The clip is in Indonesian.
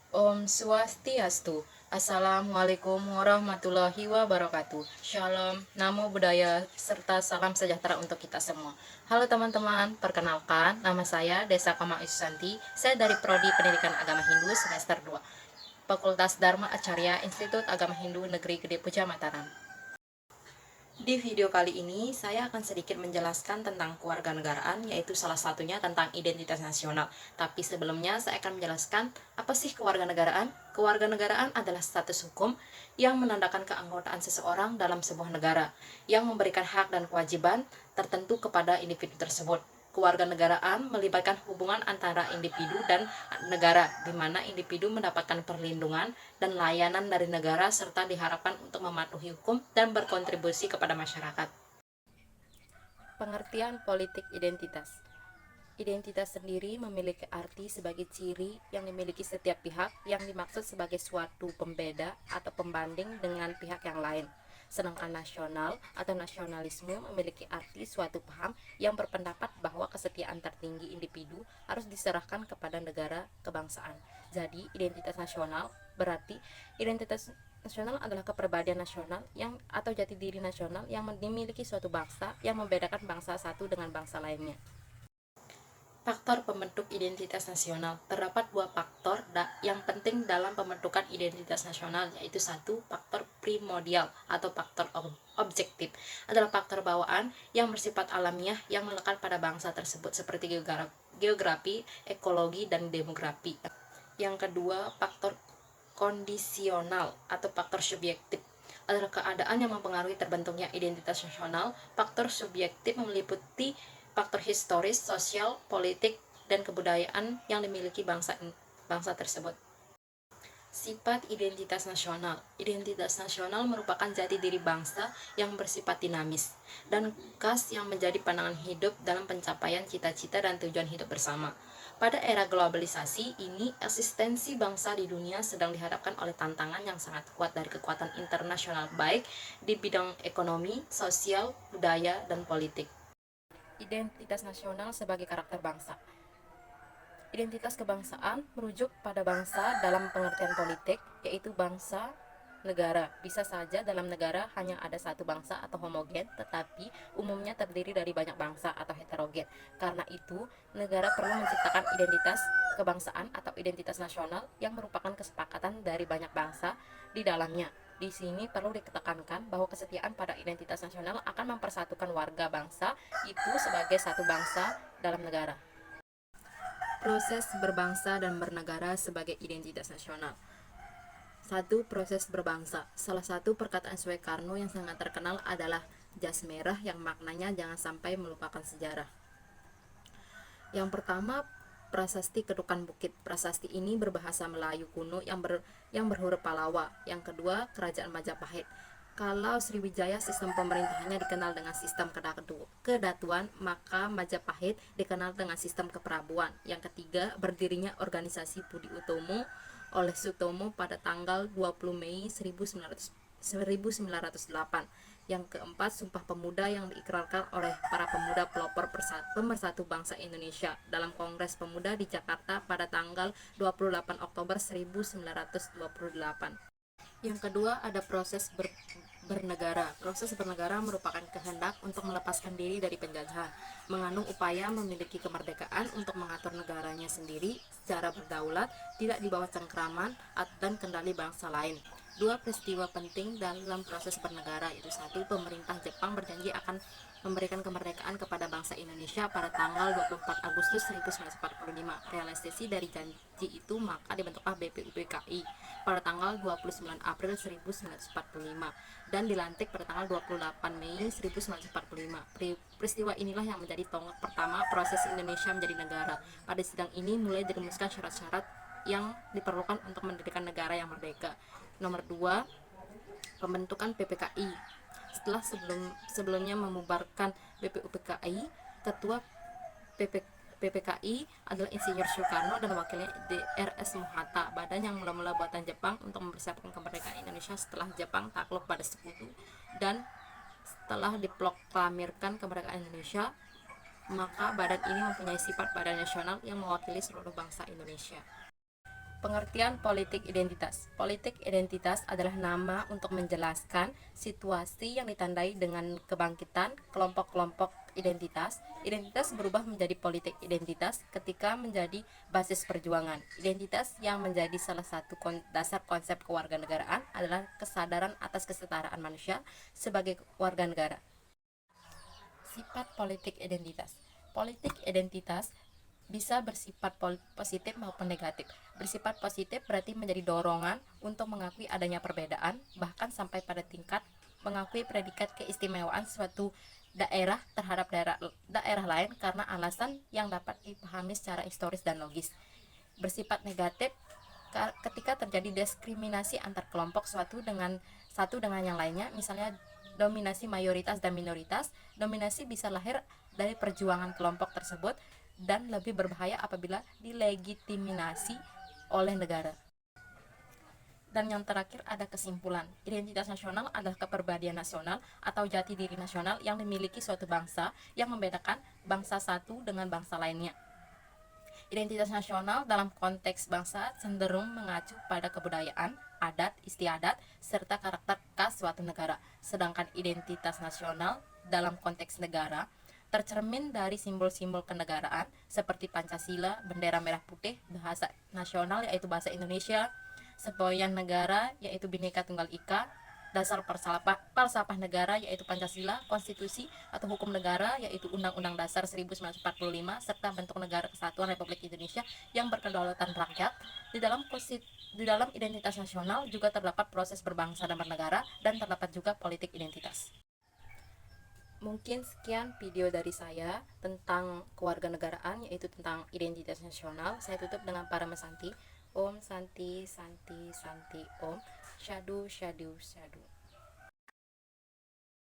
Om Swastiastu. Assalamualaikum warahmatullahi wabarakatuh. Shalom, namo buddhaya, serta salam sejahtera untuk kita semua. Halo teman-teman, perkenalkan nama saya Desa Kama Isusanti. Saya dari Prodi Pendidikan Agama Hindu semester 2, Fakultas Dharma Acarya, Institut Agama Hindu Negeri Gede Puja Mataram. Di video kali ini, saya akan sedikit menjelaskan tentang kewarganegaraan, yaitu salah satunya tentang identitas nasional. Tapi sebelumnya, saya akan menjelaskan apa sih kewarganegaraan. Kewarganegaraan adalah status hukum yang menandakan keanggotaan seseorang dalam sebuah negara, yang memberikan hak dan kewajiban tertentu kepada individu tersebut. Kewarganegaraan melibatkan hubungan antara individu dan negara, di mana individu mendapatkan perlindungan dan layanan dari negara serta diharapkan untuk mematuhi hukum dan berkontribusi kepada masyarakat. Pengertian politik identitas. Identitas sendiri memiliki arti sebagai ciri yang dimiliki setiap pihak yang dimaksud sebagai suatu pembeda atau pembanding dengan pihak yang lain. Sedangkan nasional atau nasionalisme memiliki arti suatu paham yang berpendapat bahwa kesetiaan tertinggi individu harus diserahkan kepada negara kebangsaan. Jadi, identitas nasional berarti identitas nasional adalah kepribadian nasional yang atau jati diri nasional yang dimiliki suatu bangsa yang membedakan bangsa satu dengan bangsa lainnya. Faktor pembentuk identitas nasional. Terdapat dua faktor yang penting dalam pembentukan identitas nasional, yaitu satu, faktor primordial atau faktor objektif adalah faktor bawaan yang bersifat alamiah yang melekat pada bangsa tersebut seperti geografi, ekologi, dan demografi. Yang kedua, faktor kondisional atau faktor subjektif adalah keadaan yang mempengaruhi terbentuknya identitas nasional. Faktor subjektif meliputi faktor historis, sosial, politik, dan kebudayaan yang dimiliki bangsa tersebut. Sifat identitas nasional. Identitas nasional merupakan jati diri bangsa yang bersifat dinamis dan khas yang menjadi pandangan hidup dalam pencapaian cita-cita dan tujuan hidup bersama. Pada era globalisasi ini, eksistensi bangsa di dunia sedang dihadapkan oleh tantangan yang sangat kuat dari kekuatan internasional baik di bidang ekonomi, sosial, budaya, dan politik. Identitas nasional sebagai karakter bangsa. Identitas kebangsaan merujuk pada bangsa dalam pengertian politik, yaitu bangsa negara. Bisa saja dalam negara hanya ada satu bangsa atau homogen, tetapi umumnya terdiri dari banyak bangsa atau heterogen. Karena itu, negara perlu menciptakan identitas kebangsaan atau identitas nasional yang merupakan kesepakatan dari banyak bangsa di dalamnya. Di sini perlu ditekankan bahwa kesetiaan pada identitas nasional akan mempersatukan warga bangsa itu sebagai satu bangsa dalam negara. Proses berbangsa dan bernegara sebagai identitas nasional. Satu, proses berbangsa. Salah satu perkataan Soekarno yang sangat terkenal adalah jas merah yang maknanya jangan sampai melupakan sejarah. Yang pertama, prasasti Kedukan Bukit. Prasasti ini berbahasa Melayu kuno yang berhuruf Palawa. Yang kedua, Kerajaan Majapahit. Kalau Sriwijaya sistem pemerintahannya dikenal dengan sistem kedatuan, maka Majapahit dikenal dengan sistem keprabuan. Yang ketiga, berdirinya organisasi Budi Utomo oleh Sutomo pada tanggal 20 Mei 1908. Yang keempat, Sumpah Pemuda yang diikrarkan oleh para pemuda pelopor pemersatu bangsa Indonesia dalam Kongres Pemuda di Jakarta pada tanggal 28 Oktober 1928. Yang kedua, ada proses bernegara. Proses bernegara merupakan kehendak untuk melepaskan diri dari penjajahan, mengandung upaya memiliki kemerdekaan untuk mengatur negaranya sendiri secara berdaulat, tidak di bawah cengkraman dan kendali bangsa lain. Dua peristiwa penting dalam proses bernegara, yaitu satu, pemerintah Jepang berjanji akan memberikan kemerdekaan kepada bangsa Indonesia pada tanggal 24 Agustus 1945. Realisasi dari janji itu maka dibentuklah BPUPKI pada tanggal 29 April 1945 dan dilantik pada tanggal 28 Mei 1945. Peristiwa inilah yang menjadi tonggak pertama proses Indonesia menjadi negara. Pada sidang ini mulai dirumuskan syarat-syarat yang diperlukan untuk mendirikan negara yang merdeka. Nomor 2, pembentukan PPKI. Setelah sebelumnya memubarkan BPUPKI, ketua PPKI adalah Insinyur Soekarno dan wakilnya DRS Muhatta, badan yang mula-mula buatan Jepang untuk mempersiapkan kemerdekaan Indonesia setelah Jepang takluk pada sekutu. Dan setelah diproklamirkan kemerdekaan Indonesia, maka badan ini mempunyai sifat badan nasional yang mewakili seluruh bangsa Indonesia. Pengertian politik identitas. Politik identitas adalah nama untuk menjelaskan situasi yang ditandai dengan kebangkitan kelompok-kelompok identitas. Identitas berubah menjadi politik identitas ketika menjadi basis perjuangan. Identitas yang menjadi salah satu dasar konsep kewarganegaraan adalah kesadaran atas kesetaraan manusia sebagai warga negara. Sifat politik identitas. Politik identitas bisa bersifat positif maupun negatif. Bersifat positif berarti menjadi dorongan untuk mengakui adanya perbedaan, bahkan sampai pada tingkat mengakui predikat keistimewaan suatu daerah terhadap daerah lain karena alasan yang dapat dipahami secara historis dan logis. Bersifat negatif ketika terjadi diskriminasi antar kelompok satu dengan yang lainnya, misalnya dominasi mayoritas dan minoritas. Dominasi bisa lahir dari perjuangan kelompok tersebut dan lebih berbahaya apabila dilegitimasi oleh negara. Dan yang terakhir ada kesimpulan. Identitas nasional adalah kepribadian nasional atau jati diri nasional yang dimiliki suatu bangsa yang membedakan bangsa satu dengan bangsa lainnya. Identitas nasional dalam konteks bangsa cenderung mengacu pada kebudayaan, adat, istiadat, serta karakter khas suatu negara. Sedangkan identitas nasional dalam konteks negara tercermin dari simbol-simbol kenegaraan seperti Pancasila, bendera merah putih, bahasa nasional yaitu bahasa Indonesia, semboyan negara yaitu Bhinneka Tunggal Ika, dasar falsafah negara yaitu Pancasila, konstitusi atau hukum negara yaitu Undang-Undang Dasar 1945, serta bentuk negara kesatuan Republik Indonesia yang berkedaulatan rakyat. Di dalam identitas nasional juga terdapat proses berbangsa dan bernegara, dan terdapat juga politik identitas. Mungkin sekian video dari saya tentang kewarganegaraan, yaitu tentang identitas nasional. Saya tutup dengan Parama Santi. Om Santi Santi Santi Om. Syadu Syadu Syadu.